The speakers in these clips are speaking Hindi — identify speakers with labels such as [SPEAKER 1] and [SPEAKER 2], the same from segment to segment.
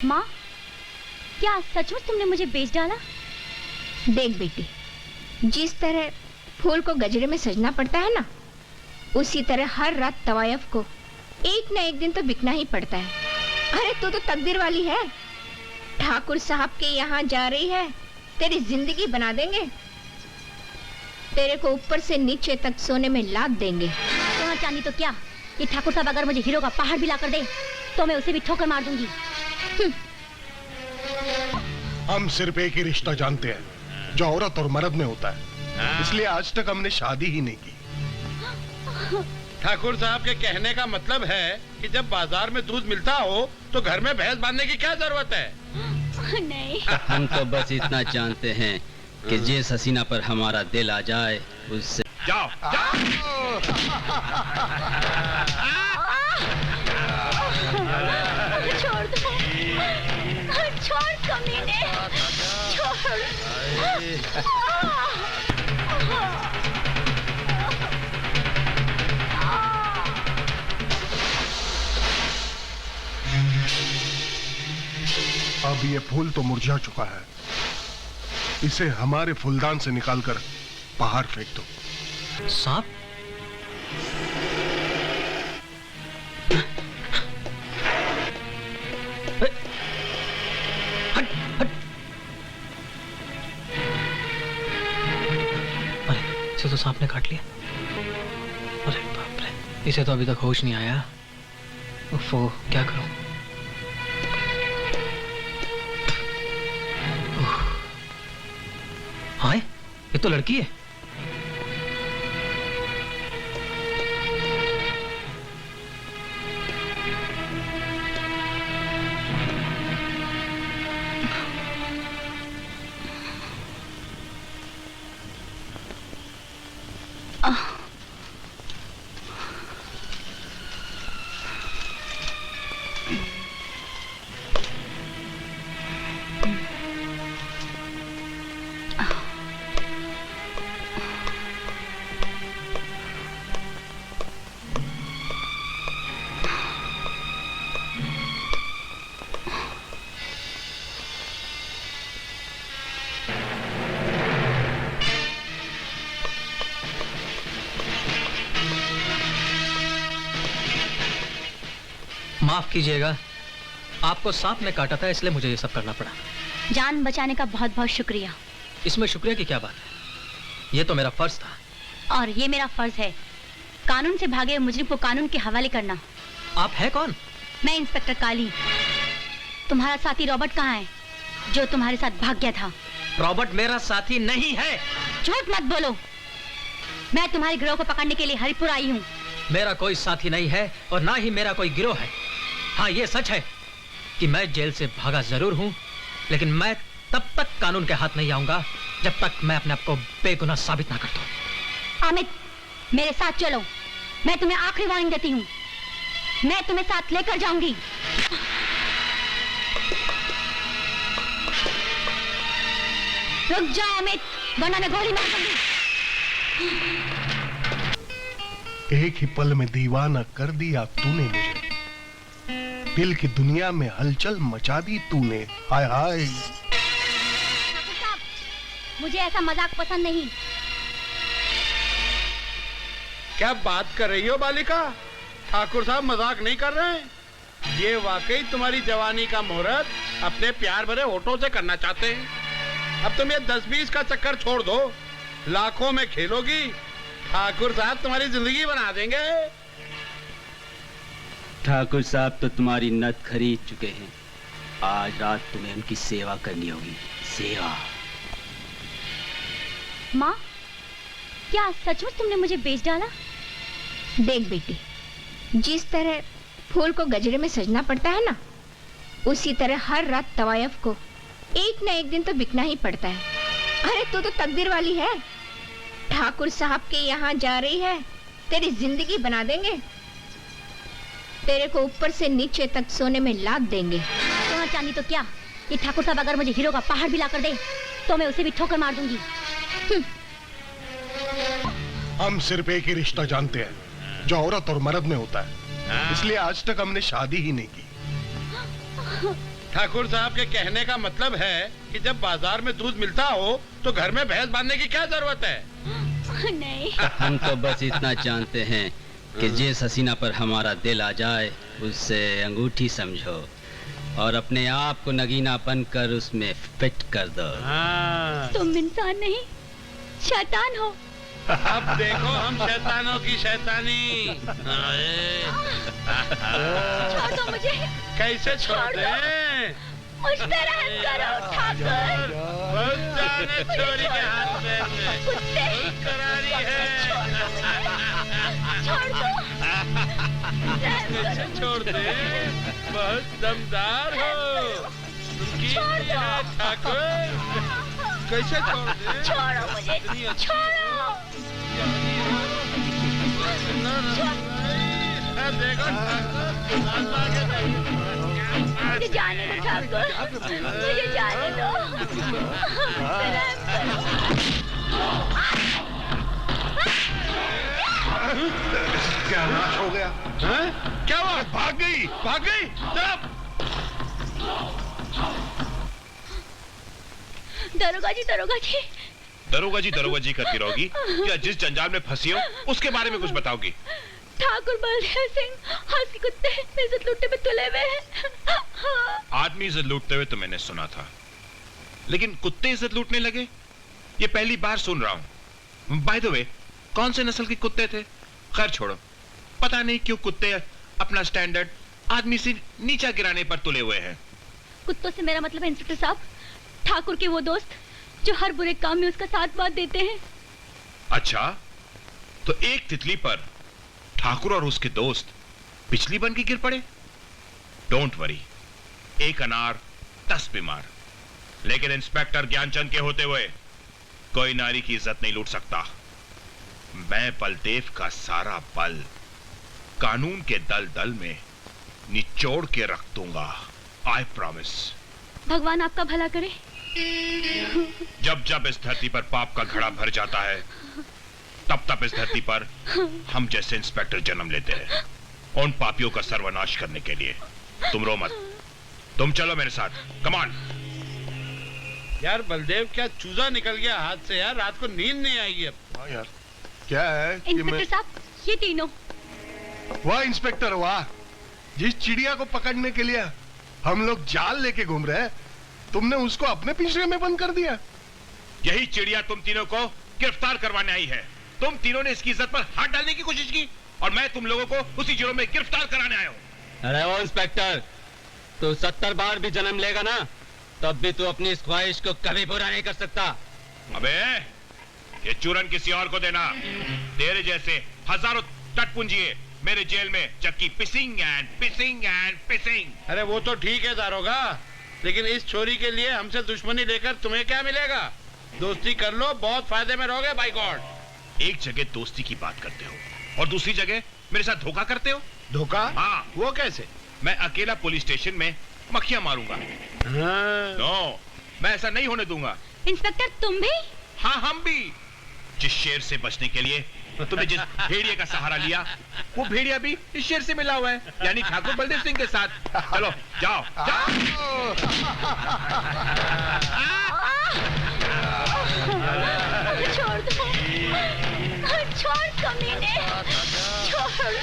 [SPEAKER 1] माँ, क्या सचमुच तुमने मुझे बेच डाला?
[SPEAKER 2] देख बेटी, जिस तरह फूल को गजरे में सजना पड़ता है ना, उसी तरह हर रात तवायफ को एक न एक दिन तो बिकना ही पड़ता है। अरे तू तो तकदीर वाली है। ठाकुर साहब के यहाँ जा रही है, तेरी जिंदगी बना देंगे। तेरे को ऊपर से नीचे तक सोने में लाद देंगे।
[SPEAKER 1] सोना चांदी तो क्या, ये ठाकुर साहब अगर मुझे हीरो का पहाड़ भी ला कर दे तो मैं उसे भी ठोकर मार दूंगी।
[SPEAKER 3] हम सिर्फ एक ही रिश्ता जानते हैं जो औरत और मर्द में होता है, इसलिए आज तक हमने शादी ही नहीं की।
[SPEAKER 4] ठाकुर साहब के कहने का मतलब है कि जब बाजार में दूध मिलता हो तो घर में भैंस बांधने की क्या जरूरत है?
[SPEAKER 1] नहीं।
[SPEAKER 5] हम तो बस इतना जानते हैं कि जिस हसीना पर हमारा दिल आ जाए उससे
[SPEAKER 4] जाओ,
[SPEAKER 1] छोड़ दो, छोड़ कमीने, छोड़।
[SPEAKER 3] अब ये फूल तो मुरझा चुका है, इसे हमारे फूलदान से निकालकर बाहर फेंक दो।
[SPEAKER 6] सांप? हट, हट। अरे इसे तो सांप ने काट लिया। अरे बाप रे, इसे तो अभी तक होश नहीं आया। उफ़ो, क्या करूं? हाँ, ये तो लड़की है। माफ कीजिएगा, आपको सांप ने काटा था इसलिए मुझे ये सब करना पड़ा।
[SPEAKER 1] जान बचाने का बहुत बहुत शुक्रिया।
[SPEAKER 6] इसमें शुक्रिया की क्या बात है, ये तो मेरा फर्ज था।
[SPEAKER 1] और ये मेरा फर्ज है कानून से भागे हुए मुजरिम को कानून के हवाले करना।
[SPEAKER 6] आप हैं कौन?
[SPEAKER 1] मैं इंस्पेक्टर काली। तुम्हारा साथी रॉबर्ट कहाँ है जो तुम्हारे साथ भाग गया था?
[SPEAKER 6] रॉबर्ट मेरा साथी नहीं है।
[SPEAKER 1] झूठ मत बोलो, मैं तुम्हारे गिरोह को पकड़ने के लिए हरिपुर आई हूँ।
[SPEAKER 6] मेरा कोई साथी नहीं है और ना ही मेरा कोई गिरोह है। हाँ, ये सच है कि मैं जेल से भागा जरूर हूँ, लेकिन मैं तब तक कानून के हाथ नहीं आऊंगा जब तक मैं अपने आप को बेगुनाह साबित ना कर दूं।
[SPEAKER 1] अमित, मेरे साथ चलो, मैं तुम्हें आखिरी वार्निंग देती हूँ। मैं तुम्हें साथ लेकर जाऊंगी। रुक जाओ अमित, वरना मैं गोली मार दूंगी।
[SPEAKER 3] एक ही पल में दीवाना कर दिया तूने मुझे, दिल की दुनिया में हलचल मचा दी तूने। हाय हाय।
[SPEAKER 1] ठाकुर साहब, मुझे ऐसा मजाक पसंद नहीं।
[SPEAKER 4] क्या बात कर रही हो बालिका? ठाकुर साहब मजाक नहीं कर रहे हैं। ये वाकई तुम्हारी जवानी का मुहूर्त अपने प्यार भरे होठों से करना चाहते हैं। अब तुम ये 10-20 का चक्कर छोड़ दो, लाखों में खेलोगी, ठाकुर साहब तुम्हारी जिंदगी बना देंगे।
[SPEAKER 5] ठाकुर साहब तो तुम्हारी नथ खरीद चुके हैं। आज रात तुम्हें उनकी सेवा करनी होगी। सेवा।
[SPEAKER 1] माँ, क्या सचमुच तुमने मुझे बेच डाला?
[SPEAKER 2] देख बेटी, जिस तरह फूल को गजरे में सजना पड़ता है ना, उसी तरह हर रात तवायफ को एक न एक दिन तो बिकना ही पड़ता है। अरे तू तो तकदीर वाली है। ठाकुर साहब के यहाँ जा रही है, तेरी जिंदगी बना देंगे। तेरे को ऊपर से नीचे तक सोने में लाद देंगे।
[SPEAKER 1] सोना चांदी तो क्या, ये ठाकुर साहब अगर मुझे हीरो का पहाड़ भी ला कर दे तो मैं उसे भी ठोकर मार दूंगी।
[SPEAKER 3] हम सिर्फ एक ही रिश्ता जानते हैं जो औरत और मर्द में होता है, इसलिए आज तक हमने शादी ही नहीं की।
[SPEAKER 4] ठाकुर साहब के कहने का मतलब है कि जब बाजार में दूध मिलता हो तो घर में भैंस बांधने की क्या जरूरत है?
[SPEAKER 1] नहीं।
[SPEAKER 5] हम तो बस इतना जानते हैं कि जिस हसीना पर हमारा दिल आ जाए उससे अंगूठी समझो और अपने आप को नगीना बनकर उसमें फिट कर दो।
[SPEAKER 4] हाँ।
[SPEAKER 1] तुम इंसान नहीं, शैतान हो।
[SPEAKER 4] अब देखो हम शैतानों की शैतानी।
[SPEAKER 1] छोड़ दो मुझे।
[SPEAKER 4] कैसे छोड़ दें?
[SPEAKER 1] मुझ पे रहम करो ठाकुर।
[SPEAKER 4] बहुत जाने चोरी के हाथ में
[SPEAKER 1] कुत्ते।
[SPEAKER 4] करारी है।
[SPEAKER 1] छोड़ दो।
[SPEAKER 4] कैसे छोड़ दे? बहुत दमदार हो। उनकी है ठाकुर। कैसे छोड़ दे?
[SPEAKER 1] छोड़ो मुझे। छोड़ो।
[SPEAKER 4] देखो
[SPEAKER 1] मुझे जाने दो ठाकुर। मुझे जाने दो। रहम करो।
[SPEAKER 3] क्या नाश हो गया?
[SPEAKER 4] हैं? क्या हुआ?
[SPEAKER 3] भाग गई।
[SPEAKER 4] भाग गई? चुप!
[SPEAKER 1] दरोगा जी, दरोगा जी।
[SPEAKER 7] दरोगा जी करती रहोगी क्या? जिस जंजाल में फंसी हो उसके बारे में कुछ बताओगी?
[SPEAKER 1] ठाकुर बलदेव सिंह हंसी कुत्ते इज्जत लूटने में तुले हुए हैं।
[SPEAKER 7] आदमी इज्जत लूटते हुए तो मैंने सुना था, लेकिन कुत्ते इज्जत लूटने लगे ये पहली बार सुन रहा हूं। बाय द वे, कौन से नस्ल के कुत्ते थे? खैर छोड़ो, पता नहीं क्यों कुत्ते अपना स्टैंडर्ड आदमी से नीचा गिराने पर तुले हुए हैं।
[SPEAKER 1] कुत्तों से मेरा मतलब है इंस्पेक्टर साहब, ठाकुर के वो दोस्त जो हर बुरे काम में उसका साथ बात देते हैं।
[SPEAKER 7] अच्छा, तो एक तितली पर ठाकुर और उसके दोस्त बिजली बन के गिर पड़े। डोंट वरी, एक अनार 10 बीमार। लेकिन इंस्पेक्टर ज्ञानचंद के होते हुए कोई नारी की इज्जत नहीं लूट सकता। मैं बलदेव का सारा बल कानून के दल दल में निचोड़ के रख दूंगा। I promise.
[SPEAKER 1] भगवान आपका भला करे।
[SPEAKER 7] जब जब इस धरती पर पाप का घड़ा भर जाता है, तब तब इस धरती पर हम जैसे इंस्पेक्टर जन्म लेते हैं उन पापियों का सर्वनाश करने के लिए। तुम रो मत, तुम चलो मेरे साथ। Come on.
[SPEAKER 4] यार बलदेव, क्या चूजा निकल गया हाथ से यार? रात को नींद नहीं आएगी अब।
[SPEAKER 3] हाँ यार, क्या है कि
[SPEAKER 1] इंस्पेक्टर साहब, ये तीनों।
[SPEAKER 3] वाह इंस्पेक्टर वाह, जिस चिड़िया को पकड़ने के लिए हम लोग जाल लेके घूम रहे हैं, तुमने उसको अपने पिंजरे में बंद कर दिया।
[SPEAKER 7] यही चिड़िया तुम तीनों को गिरफ्तार करवाने आई है। तुम तीनों ने इसकी इज्जत पर हाथ डालने की कोशिश की और मैं तुम लोगों को उसी जुर्म में गिरफ्तार कराने आया हूं।
[SPEAKER 5] अरे वो इंस्पेक्टर, तू 70 बार भी जन्म लेगा ना, तब भी तू अपनी इस ख्वाहिश को कभी पूरा नहीं कर सकता।
[SPEAKER 7] अबे, ये चूरन किसी और को देना। तेरे जैसे हजारों टटपुंजिए मेरे जेल में चक्की पिसिंग एंड पिसिंग एंड पिसिंग।
[SPEAKER 4] अरे वो तो ठीक है दारोगा, लेकिन इस छोरी के लिए हमसे दुश्मनी लेकर तुम्हें क्या मिलेगा? दोस्ती कर लो, बहुत फायदे में रहोगे बाय गॉड।
[SPEAKER 7] एक जगह दोस्ती की बात करते हो और दूसरी जगह मेरे साथ धोखा करते हो।
[SPEAKER 4] धोखा?
[SPEAKER 7] हाँ।
[SPEAKER 4] वो कैसे?
[SPEAKER 7] मैं अकेला पुलिस स्टेशन में मक्खियां मारूंगा?
[SPEAKER 4] हाँ।
[SPEAKER 7] नो, मैं ऐसा नहीं होने दूंगा।
[SPEAKER 1] इंस्पेक्टर तुम भी?
[SPEAKER 7] हाँ, हम भी। जिस शेर से बचने के लिए तुमने जिस भेड़िए का सहारा लिया, वो भेड़िया भी इस शेर से मिला हुआ है, यानी ठाकुर बलदेव सिंह के साथ। चलो जाओ जाओ।
[SPEAKER 1] छोड़ दो, छोड़ कमीने, छोड़।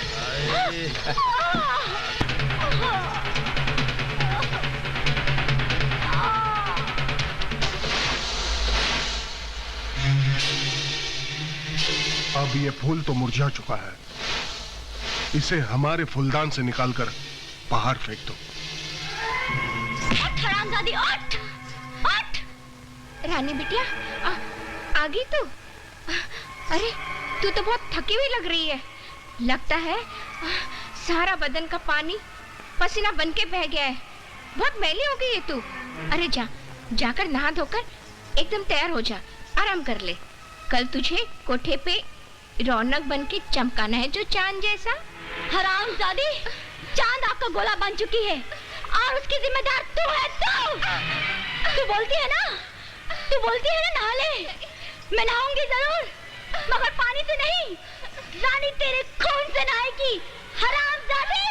[SPEAKER 3] अब ये फूल तो मुरझा चुका है, इसे हमारे फूलदान से निकालकर बाहर फेंक दो।
[SPEAKER 1] हरामजादी, उठ, उठ।
[SPEAKER 2] रानी बिटिया, आ गई तू? अरे तू तो बहुत थकी हुई लग रही है। लगता है सारा बदन का पानी पसीना बन के बह गया है। बहुत मैली हो गई है तू। अरे जा, जाकर नहा धोकर एकदम तैयार हो जा, आराम कर ले। कल तुझे कोठे पे रौनक बन के चमकाना है, जो चांद जैसा।
[SPEAKER 1] हरामजादी, चांद आपका गोला बन चुकी है और उसकी जिम्मेदार तू है। तू बोलती है ना, तू बोलती है ना नहा ले। मैं नहाऊंगी जरूर, मगर पानी से नहीं, रानी तेरे खून से नहाएगी। हरामजादी।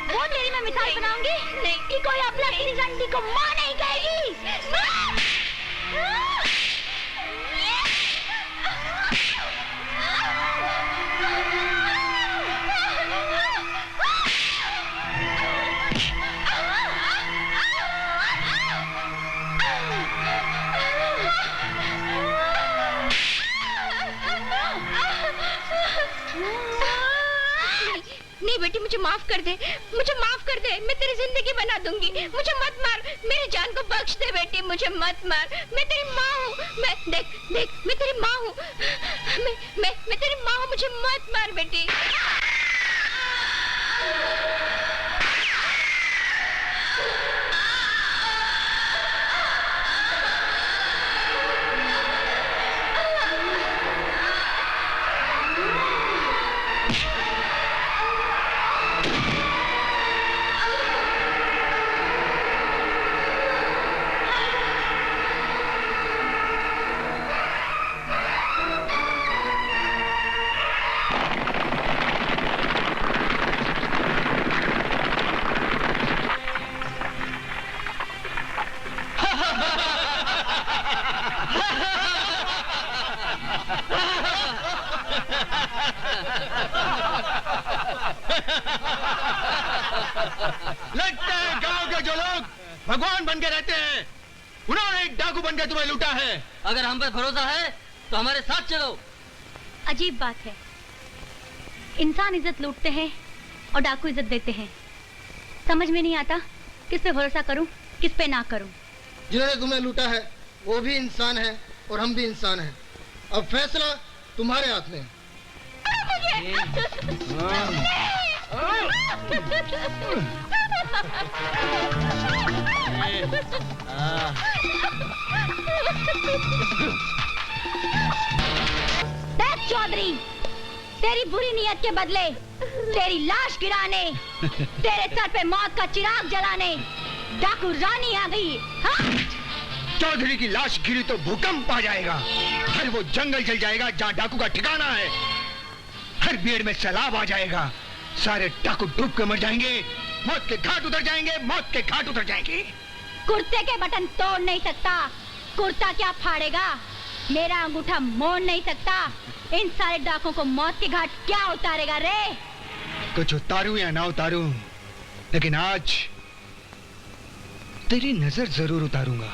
[SPEAKER 1] वो तेरी मैं मिसाल बनाऊंगी नहीं कि कोई अपना इस अंडी को मां नहीं कहेगी।
[SPEAKER 2] नहीं बेटी, मुझे माफ कर दे, मुझे माफ कर दे। मैं तेरी जिंदगी बना दूंगी। मुझे मत मार, मेरी जान को बख्श दे बेटी, मुझे मत मार। मैं तेरी माँ हूँ। मैं देख मैं तेरी माँ हूँ। मैं तेरी माँ हूँ, मुझे मत मार बेटी।
[SPEAKER 8] लगता है गांव के जो लोग भगवान बन के रहते हैं, उन्होंने एक डाकू बन के तुम्हें लूटा है।
[SPEAKER 6] अगर हम पर भरोसा है तो हमारे साथ चलो।
[SPEAKER 1] अजीब बात है, इंसान इज्जत लूटते हैं और डाकू इज्जत देते हैं। समझ में नहीं आता किस पे भरोसा करूं, किस पे ना करूं।
[SPEAKER 8] जिन्होंने तुम्हें लूटा है वो भी इंसान है और हम भी इंसान हैं। अब फैसला तुम्हारे हाथ में है।
[SPEAKER 1] देख चौधरी, तेरी बुरी नियत के बदले तेरी लाश गिराने, तेरे सर पे मौत का चिराग जलाने डाकू रानी आ गई। हाँ?
[SPEAKER 8] चौधरी की लाश गिरी तो भूकंप आ जाएगा, फिर वो जंगल जल जाएगा जहाँ डाकू का ठिकाना है। हर पेड़ में सैलाब आ जाएगा, सारे डाकू डूब के मर जाएंगे, मौत के घाट उतर जाएंगे, मौत के घाट उतर जाएंगे।
[SPEAKER 1] कुर्ते के बटन तोड़ नहीं सकता, कुर्ता क्या फाड़ेगा, मेरा अंगूठा मोड़ नहीं सकता। इन सारे डाकों को मौत के घाट क्या उतारेगा रे?
[SPEAKER 8] कुछ उतारूं या ना उतारूं, लेकिन आज तेरी नजर जरूर उतारूंगा,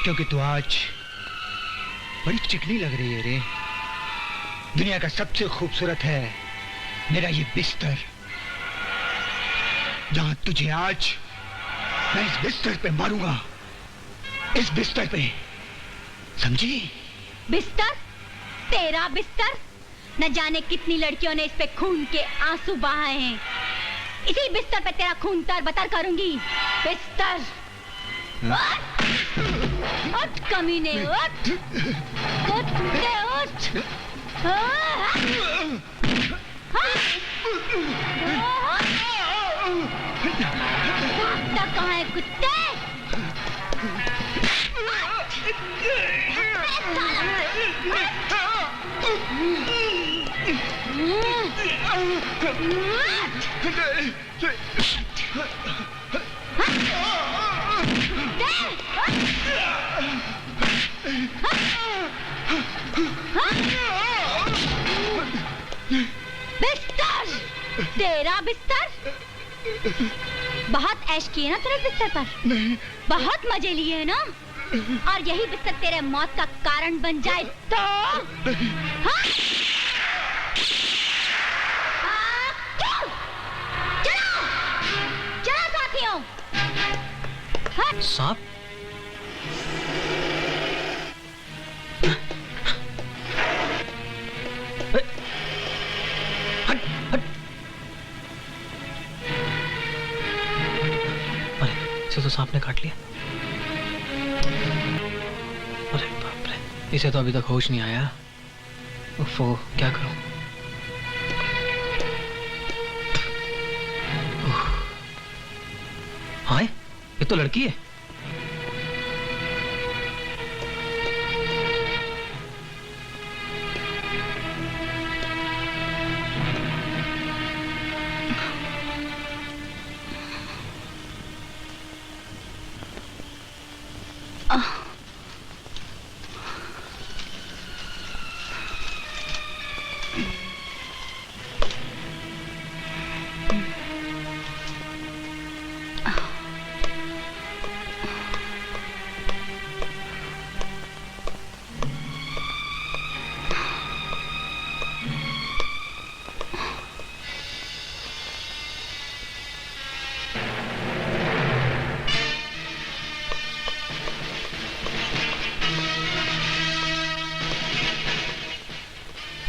[SPEAKER 8] क्योंकि तू आज बड़ी चिकनी लग रही है रे। दुनिया का सबसे खूबसूरत है मेरा ये बिस्तर, जहां तुझे आज मैं इस बिस्तर पे मारूंगा, इस बिस्तर पे, समझी?
[SPEAKER 1] बिस्तर? तेरा बिस्तर? न जाने कितनी लड़कियों ने इस पे खून के आंसू बहाए हैं। इसी बिस्तर पे तेरा खून तर बतर करूंगी। बिस्तर उठ कमीने, उठ उठ कुत्ते, उठ। कहाँ है कुत्ते? बिस्तर, तेरा बिस्तर? बहुत ऐश किए ना तेरे बिस्तर पर?
[SPEAKER 8] नहीं।
[SPEAKER 1] बहुत मजे लिए ना? और यही बिस्तर तेरे मौत का कारण बन जाए तो? हाँ? चलो, चलो साथियों। हाँ?
[SPEAKER 6] सांप? हट, हट। अरे, इसे तो सांप ने काट लिया। अरे बाप रे, इसे तो अभी तक होश नहीं आया। उफ़ो, क्या करूं? हाँ, ये तो लड़की है।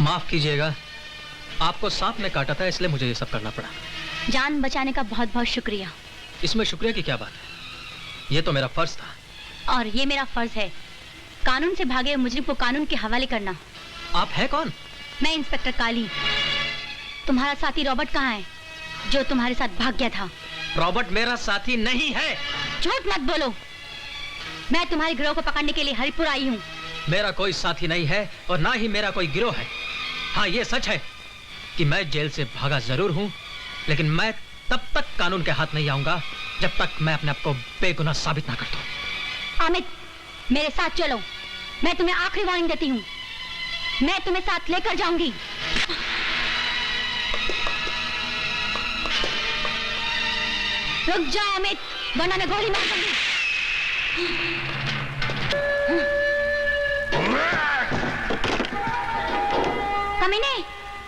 [SPEAKER 6] माफ कीजिएगा, आपको सांप ने काटा था इसलिए मुझे ये सब करना पड़ा।
[SPEAKER 1] जान बचाने का बहुत बहुत शुक्रिया।
[SPEAKER 6] इसमें शुक्रिया की क्या बात है, ये तो मेरा फर्ज था।
[SPEAKER 1] और ये मेरा फर्ज है कानून से भागे हुए मुजरिम को कानून के हवाले करना।
[SPEAKER 6] आप हैं कौन?
[SPEAKER 1] मैं इंस्पेक्टर काली। तुम्हारा साथी रॉबर्ट कहाँ है जो तुम्हारे साथ भाग गया था?
[SPEAKER 6] रॉबर्ट मेरा साथी नहीं है।
[SPEAKER 1] झूठ मत बोलो। मैं तुम्हारे गिरोह को पकड़ने के लिए हरिपुर आई हूँ।
[SPEAKER 6] मेरा कोई साथी नहीं है और ना ही मेरा कोई गिरोह है। हाँ, ये सच है कि मैं जेल से भागा जरूर हूँ, लेकिन मैं तब तक कानून के हाथ नहीं आऊंगा जब तक मैं अपने आप को बेगुनाह साबित ना कर दूं।
[SPEAKER 1] अमित, मेरे साथ चलो। मैं तुम्हें आखिरी वार्निंग देती हूँ। मैं तुम्हें साथ लेकर जाऊंगी। रुक जाओ अमित, वरना मैं गोली मार दूंगी। कमीने,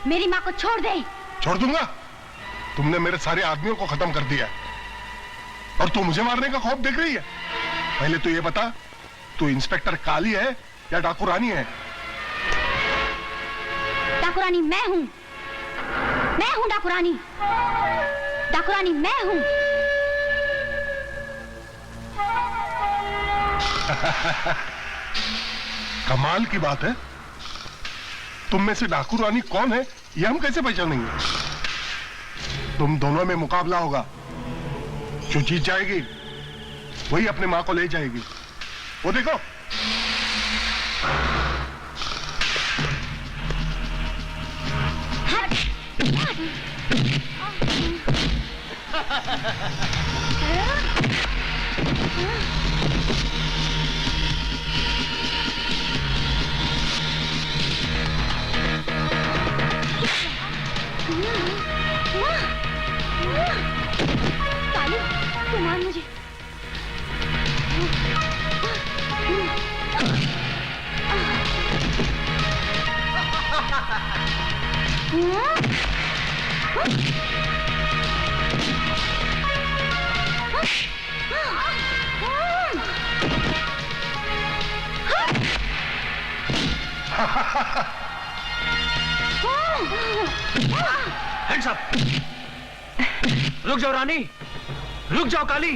[SPEAKER 1] मेरी माँ को छोड़ दे।
[SPEAKER 3] छोड़ दूंगा? तुमने मेरे सारे आदमियों को खत्म कर दिया और तू मुझे मारने का खौफ देख रही है? पहले तो ये बता, तू इंस्पेक्टर काली है या डाकू रानी है?
[SPEAKER 1] डाकू रानी मैं हूँ। मैं हूँ डाकू रानी। डाकू रानी मैं हूँ।
[SPEAKER 3] कमाल की बात है। तुम में से डाकू रानी कौन है ये हम कैसे पहचानेंगे? तुम दोनों में मुकाबला होगा। जो जीत जाएगी वही अपने माँ को ले जाएगी। वो देखो।
[SPEAKER 1] काली, तू मार मुझे।
[SPEAKER 6] Hands up! रुक जाओ रानी, रुक जाओ काली।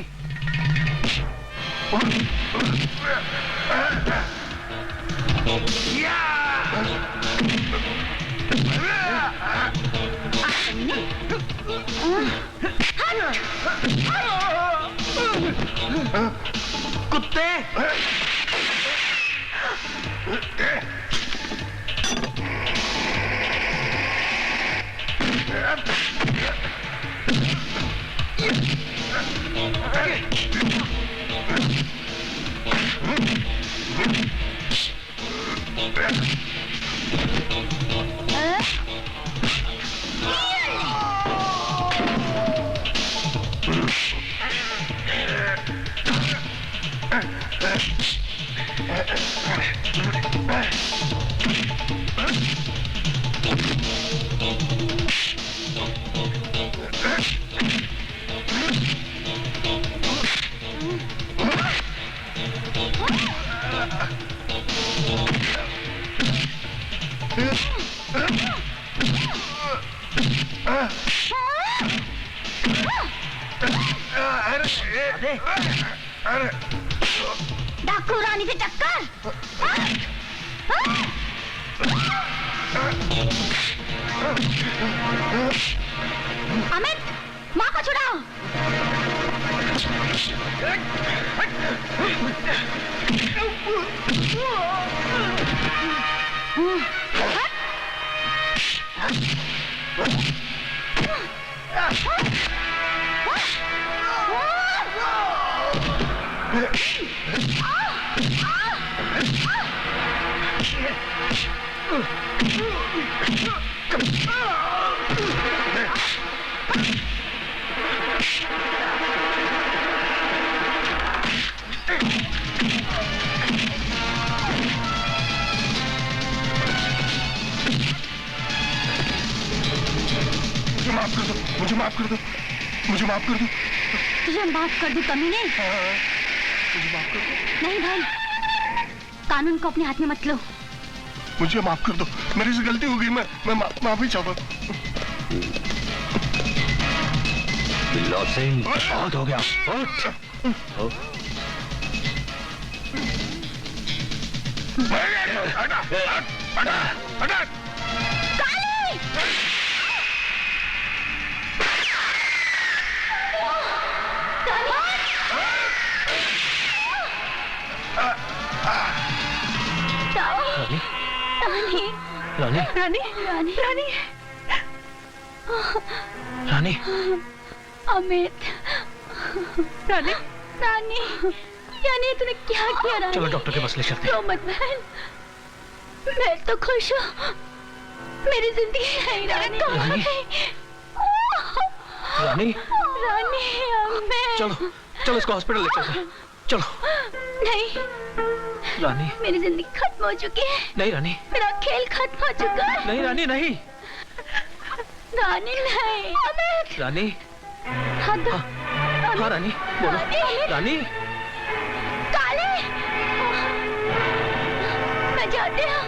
[SPEAKER 6] कुत्ते!
[SPEAKER 1] डाकू रानी से टक्कर। अमित, माँ को छुड़ाओ।
[SPEAKER 3] मुझे माफ कर दो, मुझे माफ कर दो।
[SPEAKER 1] तुझे माफ कर दूं कमीने?
[SPEAKER 3] मुझे माफ कर दो।
[SPEAKER 1] नहीं भाई, कानून को अपने हाथ में मत लो।
[SPEAKER 3] मुझे माफ कर दो, मेरी से गलती हो गई, मैं माफी चाहता हूँ।
[SPEAKER 8] बिल्ला सिंह, बहुत हो गया, उठ।
[SPEAKER 6] रानी,
[SPEAKER 1] रानी, रानी, रानी,
[SPEAKER 6] रानी,
[SPEAKER 1] अमित, रानी, रानी, रानी, तूने क्या किया रानी?
[SPEAKER 6] चलो डॉक्टर के पास ले चलते हैं।
[SPEAKER 1] रो मत बहन, मैं तो खुश हूँ, मेरी जिंदगी है रानी।
[SPEAKER 6] रानी, रानी,
[SPEAKER 1] रानी, अमित।
[SPEAKER 6] चलो, चलो इसको हॉस्पिटल ले चलते हैं, चलो।
[SPEAKER 1] नहीं,
[SPEAKER 6] रानी,
[SPEAKER 1] मेरी जिंदगी खत्म हो चुकी है।
[SPEAKER 6] नहीं रानी,
[SPEAKER 1] मेरा खेल खत्म हो चुका है।
[SPEAKER 6] नहीं रानी, नहीं।
[SPEAKER 1] रानी नहीं, अमित।
[SPEAKER 6] रानी,
[SPEAKER 1] हाँ तो,
[SPEAKER 6] हाँ रानी, बोलो। रानी,
[SPEAKER 1] काले, मैं चाहती हूँ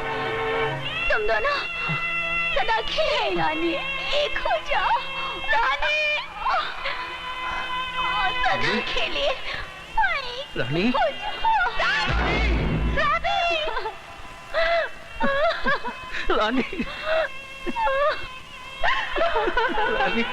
[SPEAKER 1] तुम दोनों सदा के लिए रानी एक हो जाओ, रानी, सदा के लिए एक
[SPEAKER 6] रानी,
[SPEAKER 1] हो जाओ,
[SPEAKER 6] रानी, रानी, रानी,